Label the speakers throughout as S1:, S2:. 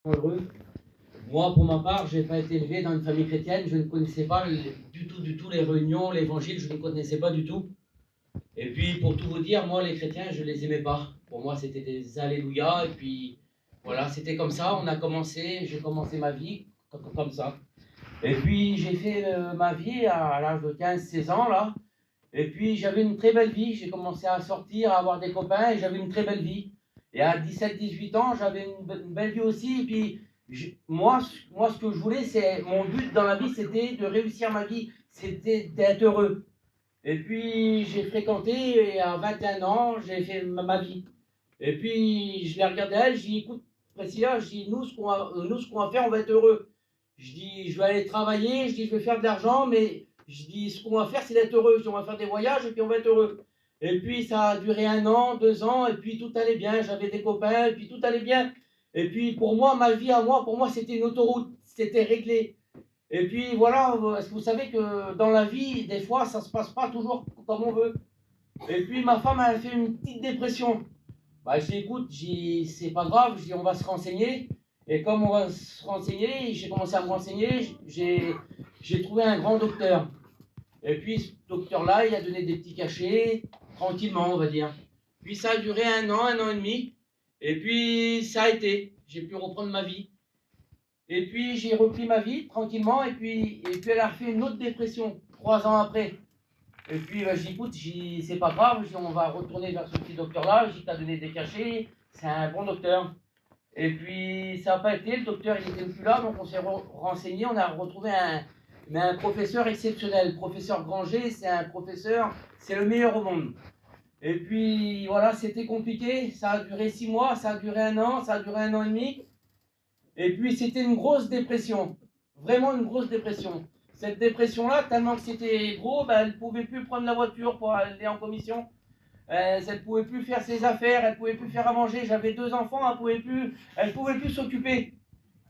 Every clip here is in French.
S1: Heureux. Moi, pour ma part, je n'ai pas été élevé dans une famille chrétienne. Je ne connaissais pas du tout les réunions, l'évangile, je ne connaissais pas du tout. Et puis, pour tout vous dire, moi, les chrétiens, je ne les aimais pas. Pour moi, c'était des alléluia. Et puis, voilà, c'était comme ça. J'ai commencé ma vie comme ça. Et puis, j'ai fait ma vie à l'âge de 15-16 ans, là. Et puis, j'avais une très belle vie. J'ai commencé à sortir, à avoir des copains, et j'avais une très belle vie. Et à 17-18 ans, j'avais une belle vie aussi. Et puis, moi, ce que je voulais, c'est mon but dans la vie, c'était de réussir ma vie, c'était d'être heureux. Et puis, j'ai fréquenté, et à 21 ans, j'ai fait ma vie. Et puis, je l'ai regardé elle, je dis, écoute, Priscilla, je dis, nous, ce qu'on va faire, on va être heureux. Je dis, je vais aller travailler, je dis, je vais faire de l'argent, mais je dis, ce qu'on va faire, c'est d'être heureux. Je dis, on va faire des voyages, et puis on va être heureux. Et puis, ça a duré 1 an, 2 ans, et puis tout allait bien. J'avais des copains, et puis tout allait bien. Et puis, pour moi, ma vie à moi, pour moi, c'était une autoroute, c'était réglé. Et puis, voilà, est-ce que vous savez que dans la vie, des fois, ça ne se passe pas toujours comme on veut. Et puis, ma femme a fait une petite dépression. Bah, je dis, écoute, c'est pas grave, je dis, on va se renseigner. Et comme on va se renseigner, j'ai commencé à me renseigner, j'ai trouvé un grand docteur. Et puis, ce docteur-là, il a donné des petits cachets, tranquillement, on va dire. Puis, ça a duré 1 an et demi. Et puis, ça a été. J'ai pu reprendre ma vie. Et puis, j'ai repris ma vie, tranquillement. Et puis elle a fait une autre dépression, 3 ans après. Et puis, je dis, écoute, c'est pas grave, on va retourner vers ce petit docteur-là. Je dis, t'as donné des cachets, c'est un bon docteur. Et puis, ça n'a pas été, le docteur, il n'était plus là, donc on s'est renseigné, on a retrouvé un professeur exceptionnel. Professeur Granger, c'est un professeur, c'est le meilleur au monde. Et puis, voilà, c'était compliqué, ça a duré 6 mois, ça a duré 1 an, ça a duré 1 an et demi. Et puis, c'était une grosse dépression, vraiment une grosse dépression. Cette dépression-là, tellement que c'était gros, ben, elle ne pouvait plus prendre la voiture pour aller en commission. Elle ne pouvait plus faire ses affaires, elle ne pouvait plus faire à manger. J'avais 2 enfants, elle ne pouvait plus s'occuper.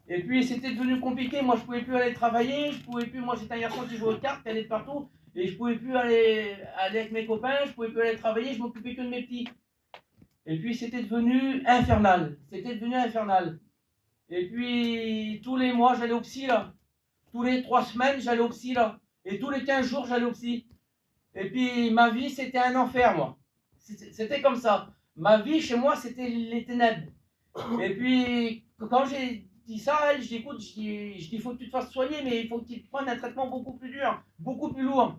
S1: Et puis c'était devenu compliqué. Moi, je ne pouvais plus aller travailler. Je pouvais plus. Moi, j'étais un garçon qui jouait aux cartes, qui allait de partout. Et je ne pouvais plus aller avec mes copains. Je ne pouvais plus aller travailler. Je m'occupais que de mes petits. Et puis c'était devenu infernal. C'était devenu infernal. Et puis tous les mois, j'allais au psy là. Tous les 3 semaines, j'allais au psy là. Et tous les 15 jours, j'allais au psy. Et puis ma vie, c'était un enfer, moi. C'était comme ça. Ma vie, chez moi, c'était les ténèbres. Et puis, quand j'ai dit ça, elle, je dis, écoute, il faut que tu te fasses soigner, mais il faut que tu prennes un traitement beaucoup plus dur, beaucoup plus lourd.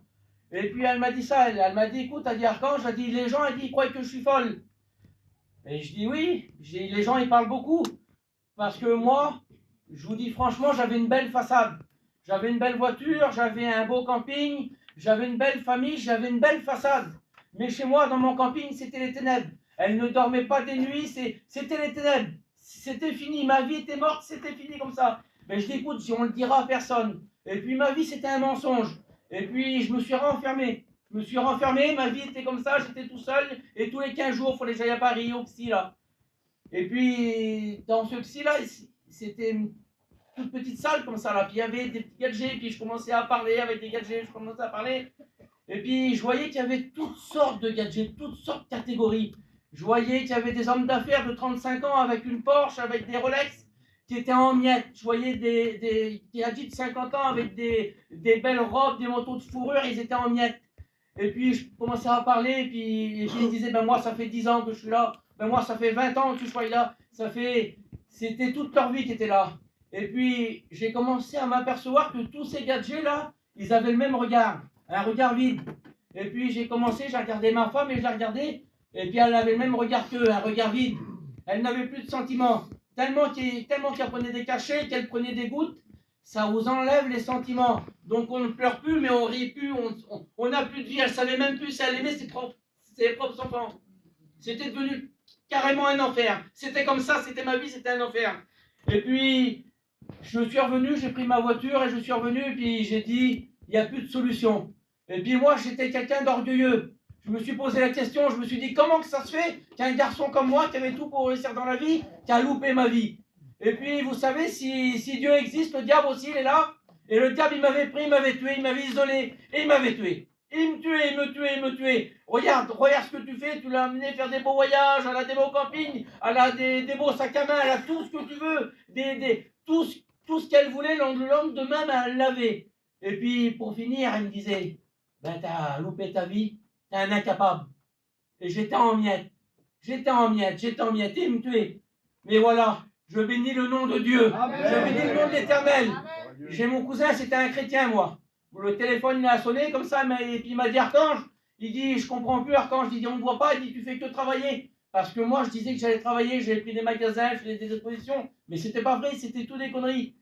S1: Et puis, elle m'a dit ça, elle m'a dit, écoute, elle dit, Archange, elle dit, les gens, elle dit, ils croient que je suis folle. Et je dis, oui, les gens, ils parlent beaucoup. Parce que moi, je vous dis franchement, j'avais une belle façade. J'avais une belle voiture, j'avais un beau camping, j'avais une belle famille, j'avais une belle façade. Mais chez moi, dans mon camping, c'était les ténèbres. Elle ne dormait pas des nuits, c'était les ténèbres. C'était fini, ma vie était morte, c'était fini comme ça. Mais je dis, écoute, si on ne le dira à personne. Et puis ma vie, c'était un mensonge. Et puis je me suis renfermé. Je me suis renfermé, ma vie était comme ça, j'étais tout seul. Et tous les 15 jours, il fallait que j'aille à Paris, au psy, là. Et puis, dans ce psy-là, c'était une toute petite salle comme ça, là. Puis il y avait des petits gadgets, puis je commençais à parler avec des gadgets, je commençais à parler. Et puis, je voyais qu'il y avait toutes sortes de gadgets, toutes sortes de catégories. Je voyais qu'il y avait des hommes d'affaires de 35 ans avec une Porsche, avec des Rolex, qui étaient en miettes. Je voyais des gadgets de 50 ans avec des belles robes, des manteaux de fourrure, ils étaient en miettes. Et puis, je commençais à parler, et puis ils disaient, ben moi, ça fait 10 ans que je suis là. Ben moi, ça fait 20 ans que je suis là. C'était toute leur vie qui était là. Et puis, j'ai commencé à m'apercevoir que tous ces gadgets-là, ils avaient le même regard, un regard vide. Et puis, j'ai regardé ma femme et je la regardais, et puis elle avait le même regard qu'eux, un regard vide. Elle n'avait plus de sentiments. Tellement qu'elle prenait des cachets, qu'elle prenait des gouttes, ça vous enlève les sentiments. Donc on ne pleure plus, mais on rit plus, on n'a plus de vie. Elle savait même plus si elle aimait ses propres enfants. C'était devenu carrément un enfer. C'était comme ça, c'était ma vie, c'était un enfer. Et puis, je suis revenu, j'ai pris ma voiture et je suis revenu, et puis j'ai dit, il n'y a plus de solution. Et puis moi, j'étais quelqu'un d'orgueilleux. Je me suis posé la question, je me suis dit, comment que ça se fait qu'un garçon comme moi, qui avait tout pour réussir dans la vie, qui a loupé ma vie? Et puis, vous savez, si Dieu existe, le diable aussi, il est là. Et le diable, il m'avait pris, il m'avait tué, il m'avait isolé, et il m'avait tué.
S2: Il me tuait, il me tuait, il me tuait. Regarde ce que tu fais, tu l'as amené faire des beaux voyages, elle a des beaux campings, elle a des beaux sacs à main, elle a tout ce que tu veux, tout ce qu'elle voulait, le lendemain, ben, elle l'avait. Et puis, pour finir, elle me disait, ben, t'as loupé ta vie, t'es un incapable. Et j'étais en miettes, et il me tuait. Mais voilà, je bénis le nom de Dieu, je bénis le nom de l'Éternel. J'ai mon cousin, c'était un chrétien, moi. Le téléphone, il a sonné comme ça, et puis il m'a dit, Archange, il dit, je comprends plus, Archange, il dit, on ne voit pas, il dit, tu fais que travailler. Parce que moi, je disais que j'allais travailler, j'avais pris des magasins, je faisais des expositions, mais c'était pas vrai, c'était tout des conneries.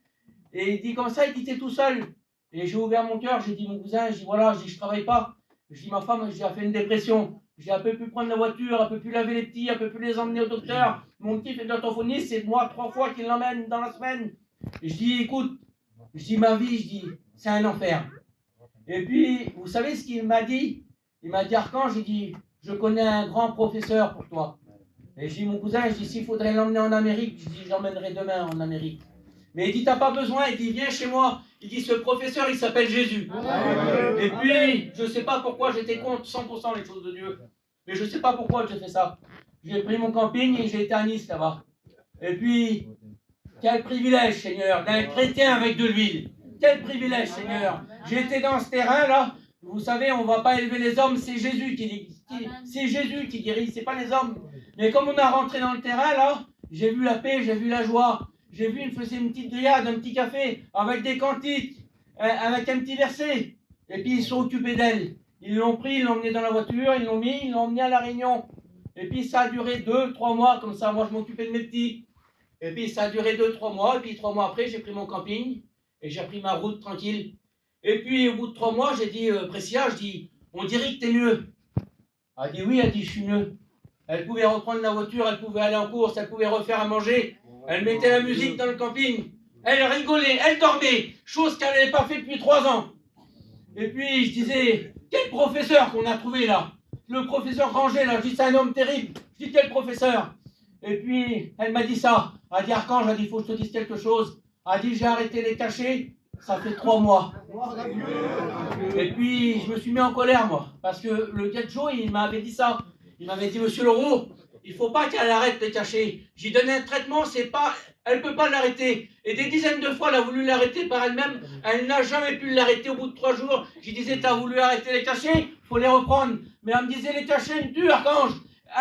S2: Et il dit comme ça, il dit, t'es tout seul. Et j'ai ouvert mon cœur, j'ai dit, mon cousin, je dis, voilà, je dis, je travaille pas. Je dis, ma femme, j'ai fait une dépression. J'ai un peu pu prendre la voiture, un peu pu laver les petits, un peu pu les emmener au docteur. Mon petit fait de l'orthophoniste, c'est moi 3 fois qu'il l'emmène dans la semaine. Et je dis, écoute, je dis, ma vie, je dis, c'est un enfer. Et puis, vous savez ce qu'il m'a dit? Il m'a dit, Archange, il dit, je connais un grand professeur pour toi. Et je dis, mon cousin, je dis, s'il faudrait l'emmener en Amérique, je dis, je l'emmènerai demain en Amérique. Mais il dit, t'as pas besoin, il dit, viens chez moi. Il dit, ce professeur, il s'appelle Jésus. Et puis, je ne sais pas pourquoi j'étais contre 100% les choses de Dieu. Mais je ne sais pas pourquoi j'ai fait ça. J'ai pris mon camping et j'ai été à Nice là-bas. Et puis, quel privilège, Seigneur, d'un chrétien avec de l'huile. Quel privilège, Seigneur. J'étais dans ce terrain-là. Vous savez, on ne va pas élever les hommes, c'est Jésus qui guérit, c'est pas les hommes. Mais comme on a rentré dans le terrain, là, j'ai vu la paix, j'ai vu la joie. J'ai vu, il faisait une petite grillade, un petit café, avec des cantiques, avec un petit verset. Et puis ils sont occupés d'elle. Ils l'ont pris, ils l'ont emmené dans la voiture, ils l'ont mis, ils l'ont emmené à la Réunion. Et puis ça a duré 2-3 mois, comme ça, moi je m'occupais de mes petits. Et puis ça a duré 2-3 mois, et puis 3 mois après, j'ai pris mon camping, et j'ai pris ma route tranquille. Et puis au bout de 3 mois, j'ai dit, Précia, je dis, on dirait que t'es mieux. Elle a dit, oui, elle dit, je suis mieux. Elle pouvait reprendre la voiture, elle pouvait aller en course, elle pouvait refaire à manger. Elle mettait la musique dans le camping. Elle rigolait, elle dormait, chose qu'elle n'avait pas fait depuis 3 ans. Et puis je disais, quel professeur qu'on a trouvé là? Le professeur Granger là, je dis c'est un homme terrible. Je dis quel professeur? Et puis elle m'a dit ça. Elle a dit Archange, elle a dit il faut que je te dise quelque chose. Elle a dit j'ai arrêté les cachets, ça fait 3 mois. Et puis je me suis mis en colère moi, parce que le gars de Joe il m'avait dit ça. Il m'avait dit monsieur Leroux, il ne faut pas qu'elle arrête les cachets. J'ai donné un traitement, c'est pas, elle ne peut pas l'arrêter. Et des dizaines de fois, elle a voulu l'arrêter par elle-même. Elle n'a jamais pu l'arrêter au bout de 3 jours. Je disais, t'as voulu arrêter les cachets, il faut les reprendre. Mais elle me disait, les cachets me tuent, Archange.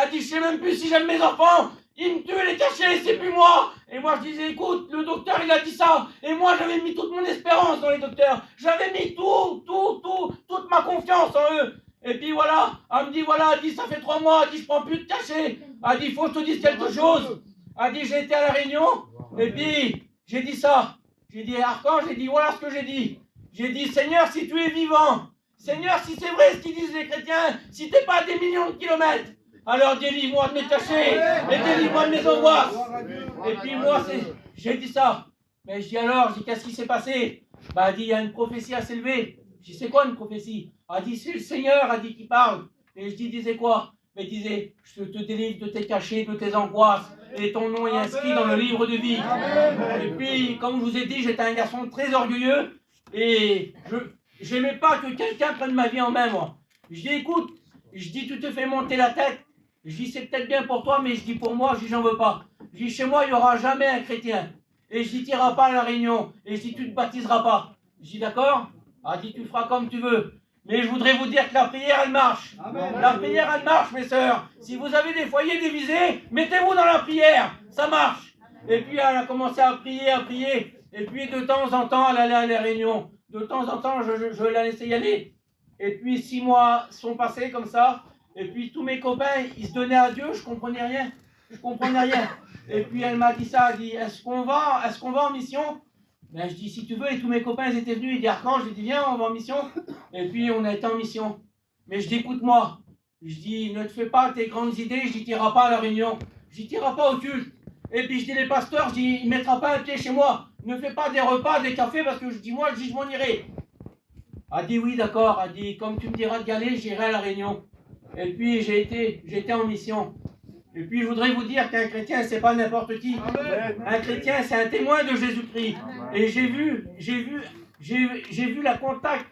S2: Elle dit, je sais même plus si j'aime mes enfants. Ils me tuent les cachets, c'est plus moi. Et moi, je disais, écoute, le docteur, il a dit ça. Et moi, j'avais mis toute mon espérance dans les docteurs. J'avais mis toute ma confiance en eux. Et puis voilà, elle me dit, voilà, elle dit, ça fait 3 mois, elle dit, je prends plus de cachets. Elle dit, il faut que je te dise quelque chose. Elle dit, j'ai été à la Réunion, et puis j'ai dit ça. J'ai dit, Archange, j'ai dit, voilà ce que j'ai dit. J'ai dit, Seigneur, si tu es vivant, Seigneur, si c'est vrai ce qu'ils disent les chrétiens, si t'es pas à des millions de kilomètres, alors délivre-moi de mes cachets, et délivre-moi de mes angoisses. Et puis moi, j'ai dit ça. Mais je dis alors, qu'est-ce qui s'est passé? Bah, elle dit, il y a une prophétie à s'élever. Je dis, c'est quoi une prophétie? Elle dit, c'est le Seigneur, elle dit, qui parle. Et je dis, disais quoi? Mais disait, je te délivre de tes cachets, de tes angoisses, et ton nom est inscrit dans le livre de vie. Et puis, comme je vous ai dit, j'étais un garçon très orgueilleux, et je n'aimais pas que quelqu'un prenne ma vie en main, moi. Je dis, écoute, je dis, tu te fais monter la tête. Je dis, c'est peut-être bien pour toi, mais je dis, pour moi, je dis, j'en veux pas. Je dis, chez moi, il n'y aura jamais un chrétien. Et je dis, tu n'iras pas à la Réunion. Et je dis, tu ne te baptiseras pas. Je dis, d'accord? Elle dit, tu feras comme tu veux. Mais je voudrais vous dire que la prière, elle marche. Amen. La prière, elle marche, mes sœurs. Si vous avez des foyers divisés, mettez-vous dans la prière. Ça marche. Et puis, elle a commencé à prier. Et puis, de temps en temps, elle allait à la Réunion. De temps en temps, je la laissais y aller. Et puis, 6 mois sont passés comme ça. Et puis, tous mes copains, ils se donnaient à Dieu. Je comprenais rien. Et puis, elle m'a dit ça. Elle dit, est-ce qu'on va en mission? Ben, je dis, si tu veux, et tous mes copains ils étaient venus, ils disaient, Archange, je dis, viens, on va en mission. Et puis, on a été en mission. Mais je dis, écoute-moi, je dis, ne te fais pas tes grandes idées, je dis, tu n'iras pas à la Réunion, je dis, tu n'iras pas au culte. Et puis, je dis, les pasteurs, je dis, il ne mettra pas un pied chez moi, ne fais pas des repas, des cafés, parce que je dis, moi, je m'en irai. Elle dit, oui, d'accord, elle dit, comme tu me diras d'y aller, j'irai à la Réunion. Et puis, j'étais en mission. Et puis, je voudrais vous dire qu'un chrétien, c'est pas n'importe qui. Un chrétien, c'est un témoin de Jésus-Christ. Et j'ai vu la contact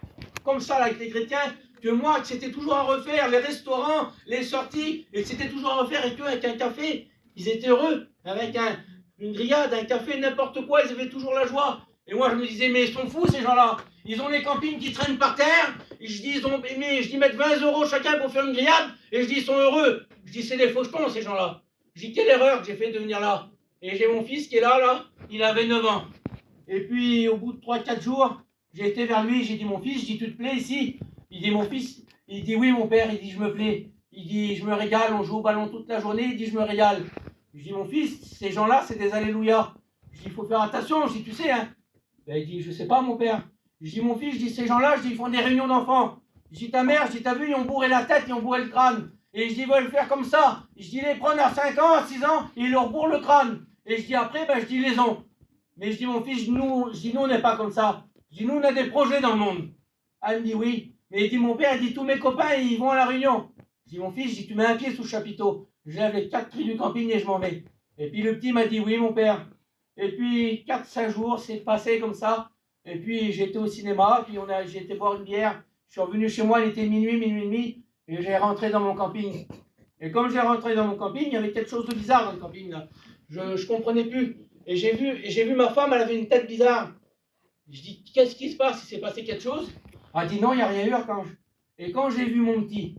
S2: comme ça avec les chrétiens, que moi, que c'était toujours à refaire, les restaurants, les sorties, et que c'était toujours à refaire, et qu'avec un café, ils étaient heureux, avec une grillade, un café, n'importe quoi, ils avaient toujours la joie. Et moi, je me disais, mais ils sont fous, ces gens-là. Ils ont les campings qui traînent par terre, et je dis, mettre 20 € chacun pour faire une grillade, et je dis, ils sont heureux. Je dis, c'est des fauchetons, ces gens-là. Je dis, quelle erreur que j'ai fait de venir là. Et j'ai mon fils qui est là, il avait 9 ans. Et puis, au bout de 3-4 jours, j'ai été vers lui, j'ai dit, mon fils, je dis, tu te plais ici? Il dit, mon fils, il dit, oui, mon père, il dit, je me plais. Il dit, je me régale, on joue au ballon toute la journée, il dit, je me régale. Je dis, mon fils, ces gens-là, c'est des alléluia. Je dis, il faut faire attention, je dis, tu sais, hein. Ben, il dit, je sais pas, mon père. Je dis, mon fils, je dis, ces gens-là, je dis, ils font des réunions d'enfants. Je dis, ta mère, je dis, t'as vu, ils ont bourré la tête, ils ont bourré le crâne. Et je dis, ils veulent faire comme ça. Je dis, les prendre à 5 ans, à 6 ans, et ils leur bourrent le crâne. Et je dis, après, ben, je dis, les ont. Mais je dis, mon fils, nous, on n'est pas comme ça. Je dis, nous, on a des projets dans le monde. Elle me dit, oui. Mais il dit, mon père, il dit, tous mes copains, ils vont à la réunion. Je dis, mon fils, je dis, tu mets un pied sous le chapiteau. Je lève les 4 cris du camping et je m'en vais. Et puis le petit m'a dit, oui, mon père. Et puis 4-5 jours, c'est passé comme ça. Et puis j'étais au cinéma, puis j'ai été boire une bière. Je suis revenu chez moi, il était minuit et demi, et j'ai rentré dans mon camping. Et comme j'ai rentré dans mon camping, il y avait quelque chose de bizarre dans le camping là. Je ne comprenais plus. Et j'ai vu ma femme, elle avait une tête bizarre. Je dis, qu'est-ce qui se passe? Il s'est passé quelque chose? Elle dit, non, il n'y a rien eu, Archange. Et quand j'ai vu mon petit,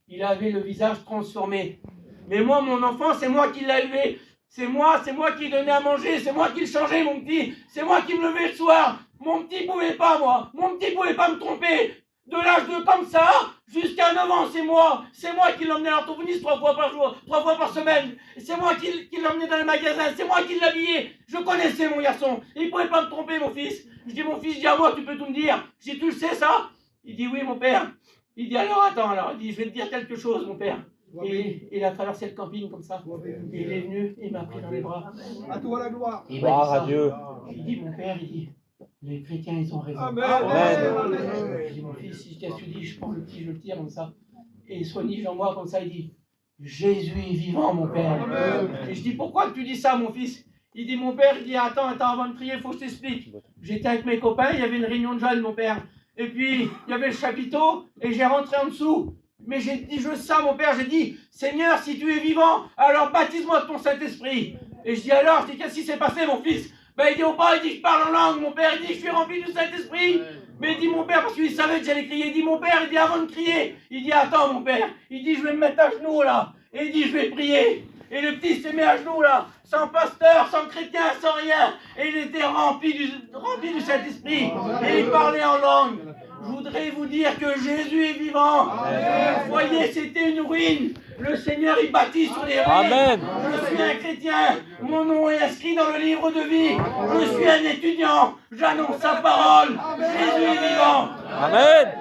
S2: il avait le visage transformé. Mais moi, mon enfant, c'est moi qui l'ai élevé. C'est moi qui donnais à manger, c'est moi qui le changeais, mon petit. C'est moi qui me levais le soir. Mon petit pouvait pas, moi. Mon petit pouvait pas me tromper. De l'âge de comme ça jusqu'à 9 ans, c'est moi. C'est moi qui l'emmenais à l'orthophoniste 3 fois par jour, 3 fois par semaine. C'est moi qui l'emmenais dans les magasins. C'est moi qui l'habillais. Je connaissais mon garçon. Il pouvait pas me tromper, mon fils. Je dis, mon fils, dis à moi, tu peux tout me dire. Je dis, tu le sais, ça? Il dit, oui, mon père. Il dit, alors, attends, alors. Il dit, je vais te dire quelque chose, mon père. Et il a traversé le camping comme ça. Et il est venu, il m'a pris dans les bras.
S3: À toi la gloire.
S2: Gloire à Dieu. Il dit, mon père, il dit, les chrétiens, ils ont raison.
S3: Amen.
S2: Je dis, mon fils, si je te dis, je prends le petit, je le tire comme ça. Et il se renige en moi comme ça, il dit, Jésus est vivant, mon père.
S3: Amen.
S2: Et je dis, pourquoi tu dis ça, mon fils? Il dit, mon père, il dit, attends, avant de prier, il faut que je t'explique. J'étais avec mes copains, il y avait une réunion de jeunes, mon père. Et puis, il y avait le chapiteau, et j'ai rentré en dessous. Mais j'ai dit juste ça, mon père, j'ai dit, Seigneur, si tu es vivant, alors baptise-moi de ton Saint-Esprit. Et je dis alors, je dis, qu'est-ce qui s'est passé, mon fils? Ben, il dit, oh, il dit, je parle en langue, mon père, il dit, je suis rempli du Saint-Esprit. Mais il dit, mon père, parce qu'il savait que j'allais crier, il dit, mon père, il dit, avant de crier, il dit, attends, mon père, il dit, je vais me mettre à genoux, là. Et il dit, je vais prier. Et le petit s'est mis à genoux, là, sans pasteur, sans chrétien, sans rien. Et il était rempli du Saint-Esprit. Et il parlait en langue. Je voudrais vous dire que Jésus est vivant. Vous voyez, c'était une ruine. Le Seigneur, il bâtit sur les ruines.
S4: Amen.
S2: Je suis un chrétien. Mon nom est inscrit dans le livre de vie. Je suis un étudiant. J'annonce sa parole. Jésus est vivant.
S4: Amen.